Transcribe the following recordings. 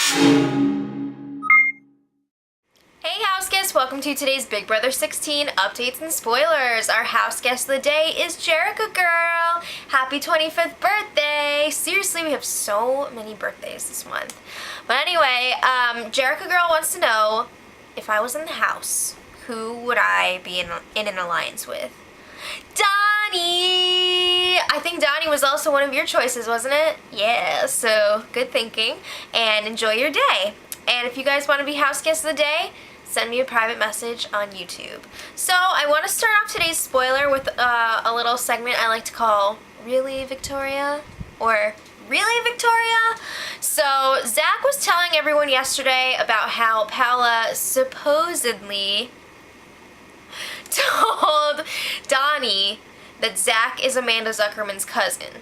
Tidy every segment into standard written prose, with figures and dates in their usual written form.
Hey house guests, welcome to today's Big Brother 16 updates and spoilers. Our house guest of the day is Jerica Girl. Happy 25th birthday. Seriously, we have so many birthdays this month. But anyway, Jerica Girl wants to know, if I was in the house, who would I be in an alliance with? Donnie! I think Donnie was also one of your choices, wasn't it? Yeah, so good thinking, and enjoy your day. And if you guys want to be house guests of the day, send me a private message on YouTube. So I want to start off today's spoiler with a little segment I like to call Really Victoria? Or Really Victoria? So Zach was telling everyone yesterday about how Paula supposedly told Donnie that Zach is Amanda Zuckerman's cousin.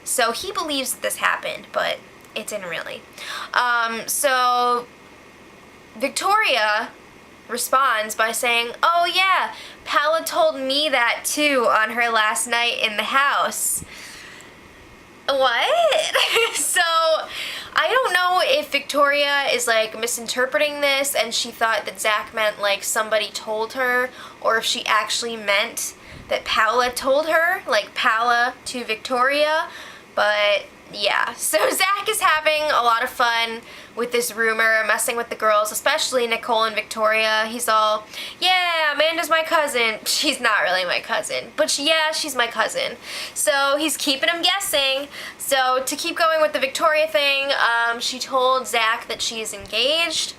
So he believes that this happened, but it didn't really. So Victoria responds by saying, "Oh yeah, Paula told me that too on her last night in the house." What? So I don't know if Victoria is like misinterpreting this and she thought that Zach meant like somebody told her, or if she actually meant that Paula told her, like Paula to Victoria. But yeah, so Zach is having a lot of fun with this rumor, messing with the girls, especially Nicole and Victoria. He's all, yeah, Amanda's my cousin. She's not really my cousin, but yeah, she's my cousin. So he's keeping them guessing. So to keep going with the Victoria thing, she told Zach that she's engaged.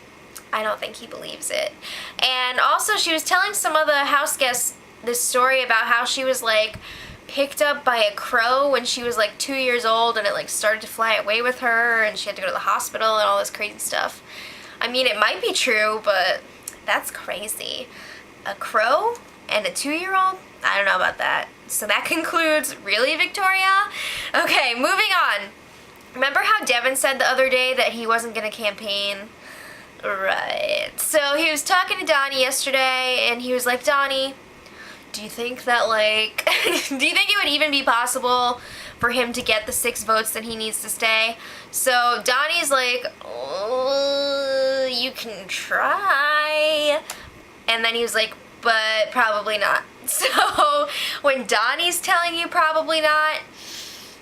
I don't think he believes it. And also she was telling some of the house guests this story about how she was like picked up by a crow when she was like 2 years old, and it like started to fly away with her and she had to go to the hospital and all this crazy stuff. I mean, it might be true, but that's crazy. A crow and a 2-year-old? I don't know about that. So that concludes Really Victoria? Okay, moving on. Remember how Devon said the other day that he wasn't gonna campaign? Right. So he was talking to Donnie yesterday and he was like, Donnie, do you think that, like, do you think it would even be possible for him to get the 6 votes that he needs to stay? So Donnie's like, oh, you can try. And then he was like, but probably not. So when Donnie's telling you probably not,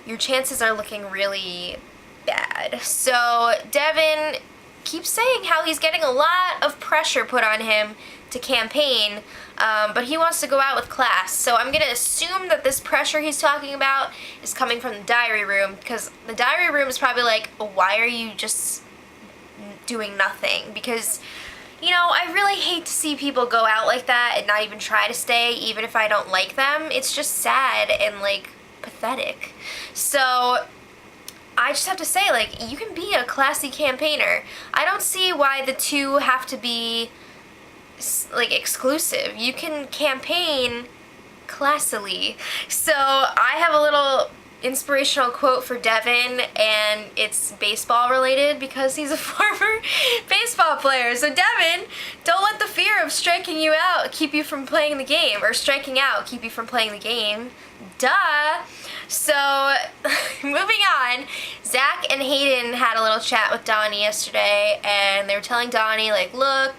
your chances are looking really bad. So Devon keeps saying how he's getting a lot of pressure put on him to campaign, but he wants to go out with class. So I'm gonna assume that this pressure he's talking about is coming from the diary room, because the diary room is probably like, why are you just doing nothing? Because, you know, I really hate to see people go out like that and not even try to stay, even if I don't like them. It's just sad and like pathetic. So I just have to say, like, you can be a classy campaigner. I don't see why the two have to be like exclusive. You can campaign classily. So I have a little inspirational quote for Devon, and it's baseball related because he's a former baseball player. So Devon, don't let the fear of striking you out keep you from playing the game, or striking out keep you from playing the game. Duh. So moving on, Zach and Hayden had a little chat with Donnie yesterday, and they were telling Donnie, like, look,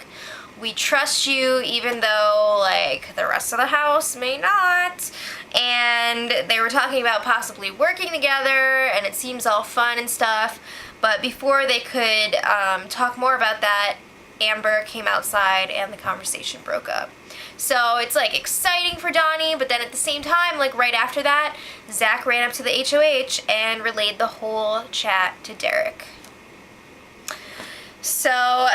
we trust you even though, like, the rest of the house may not. And they were talking about possibly working together, and it seems all fun and stuff. But before they could talk more about that, Amber came outside and the conversation broke up. So it's like exciting for Donnie, but then at the same time, like right after that, Zach ran up to the HOH and relayed the whole chat to Derek. So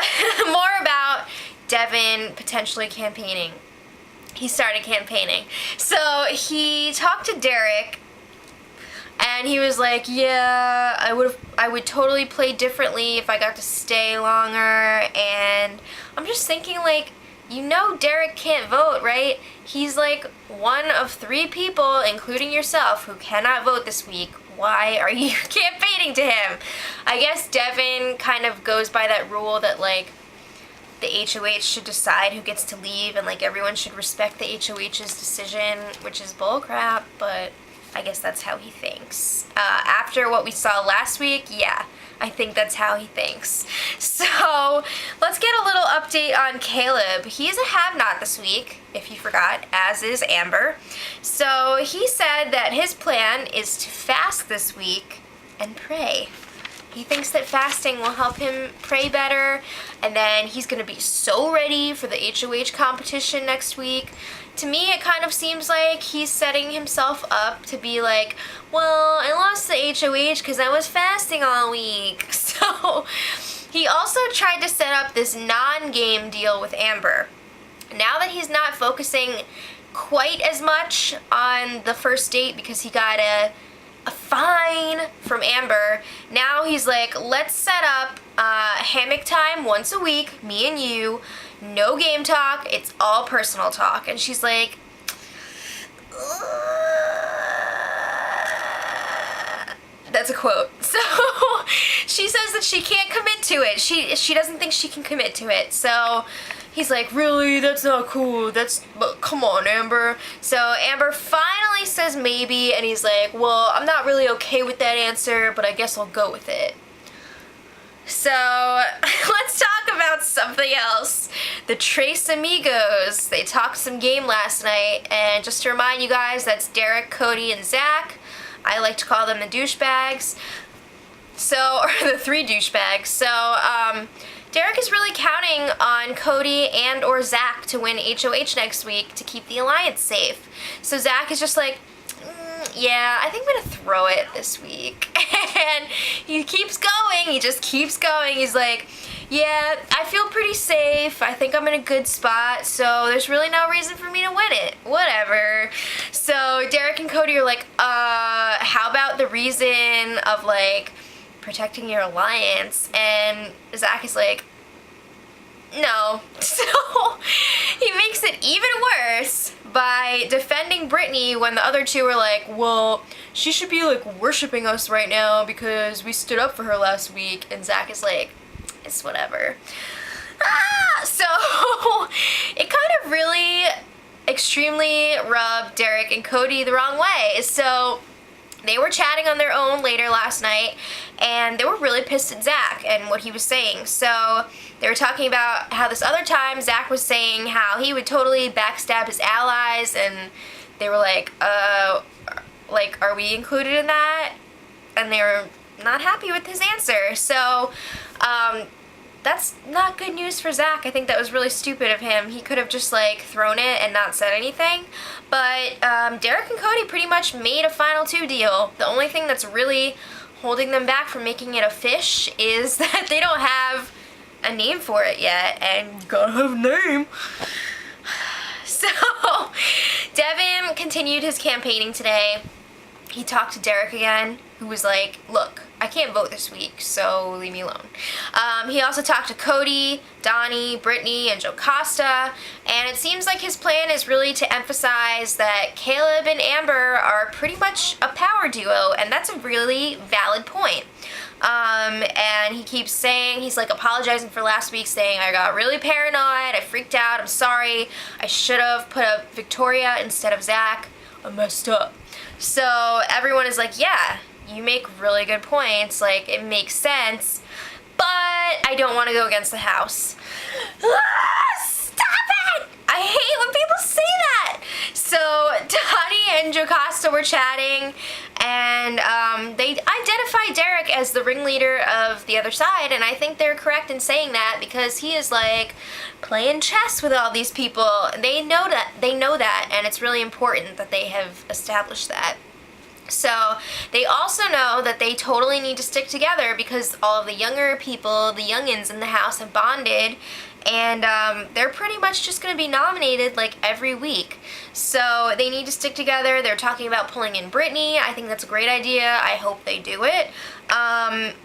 more about Devon potentially campaigning. He started campaigning. So he talked to Derek, and he was like, yeah, I would totally play differently if I got to stay longer. And I'm just thinking, like, you know Derek can't vote, right? He's like one of 3 people, including yourself, who cannot vote this week. Why are you campaigning to him? I guess Devon kind of goes by that rule that, like, the HOH should decide who gets to leave, and like everyone should respect the HOH's decision, which is bullcrap, but I guess that's how he thinks. After what we saw last week, yeah, I think that's how he thinks. So let's get a little update on Caleb. He's a have-not this week, if you forgot, as is Amber. So he said that his plan is to fast this week and pray. He thinks that fasting will help him pray better, and then he's going to be so ready for the HOH competition next week. To me, it kind of seems like he's setting himself up to be like, well, I lost the HOH because I was fasting all week. So he also tried to set up this non-game deal with Amber. Now that he's not focusing quite as much on the first date because he got a fine from Amber, now he's like, let's set up hammock time once a week, me and you, no game talk, it's all personal talk. And she's like, that's a quote. So she says that she can't commit to it. She doesn't think she can commit to it. So he's like, really? That's not cool. But come on, Amber. So Amber finally says maybe, and he's like, well, I'm not really okay with that answer, but I guess I'll go with it. So let's talk about something else. The Tres Amigos. They talked some game last night, and just to remind you guys, that's Derek, Cody, and Zach. I like to call them the douchebags. Or the three douchebags. So, Derek is really counting on Cody and or Zach to win HOH next week to keep the alliance safe. So Zach is just like, yeah, I think I'm gonna throw it this week. And he keeps going, he just keeps going. He's like, yeah, I feel pretty safe. I think I'm in a good spot, so there's really no reason for me to win it. Whatever. So Derek and Cody are like, how about the reason of, like, protecting your alliance? And Zach is like, no. So he makes it even worse by defending Brittany when the other two are like, well, she should be, like, worshiping us right now because we stood up for her last week. And Zach is like, it's whatever. So it kind of really extremely rubbed Derek and Cody the wrong way. So they were chatting on their own later last night, and they were really pissed at Zach and what he was saying. So they were talking about how this other time Zach was saying how he would totally backstab his allies, and they were like, are we included in that? And they were not happy with his answer. So that's not good news for Zach. I think that was really stupid of him. He could have just, like, thrown it and not said anything. But Derek and Cody pretty much made a final two deal. The only thing that's really holding them back from making it a fish is that they don't have a name for it yet, and you gotta have a name. So Devon continued his campaigning today. He talked to Derek again, who was like, look, I can't vote this week, so leave me alone. He also talked to Cody, Donnie, Brittany, and Jocasta, and it seems like his plan is really to emphasize that Caleb and Amber are pretty much a power duo, and that's a really valid point. And he keeps saying, he's like apologizing for last week, saying, I got really paranoid, I freaked out, I'm sorry, I should have put up Victoria instead of Zach, I messed up. So everyone is like, yeah, you make really good points, like, it makes sense, but I don't want to go against the house. Stop it! I hate when people say that! So Donnie and Jocasta were chatting, and they identify Derek as the ringleader of the other side, and I think they're correct in saying that because he is, like, playing chess with all these people. They know that, and it's really important that they have established that. So they also know that they totally need to stick together because all of the younger people, the youngins in the house, have bonded, and they're pretty much just going to be nominated like every week. So they need to stick together. They're talking about pulling in Brittany. I think that's a great idea. I hope they do it.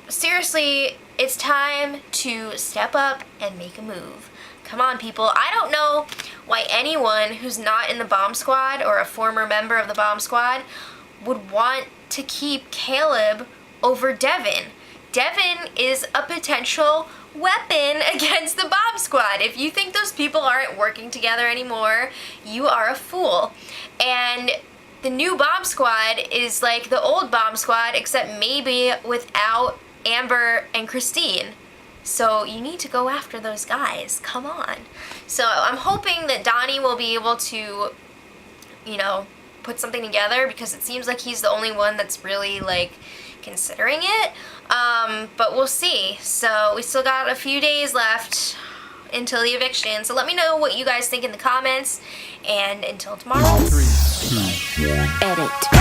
Seriously, it's time to step up and make a move. Come on, people. I don't know why anyone who's not in the bomb squad or a former member of the bomb squad would want to keep Caleb over Devon. Devon is a potential weapon against the bomb squad. If you think those people aren't working together anymore, you are a fool. And the new bomb squad is like the old bomb squad, except maybe without Amber and Christine. So you need to go after those guys. Come on. So I'm hoping that Donnie will be able to, you know, put something together, because it seems like he's the only one that's really, like, considering it. But we'll see. So we still got a few days left until the eviction. So let me know what you guys think in the comments. And until tomorrow. 3, 2, 1. Edit.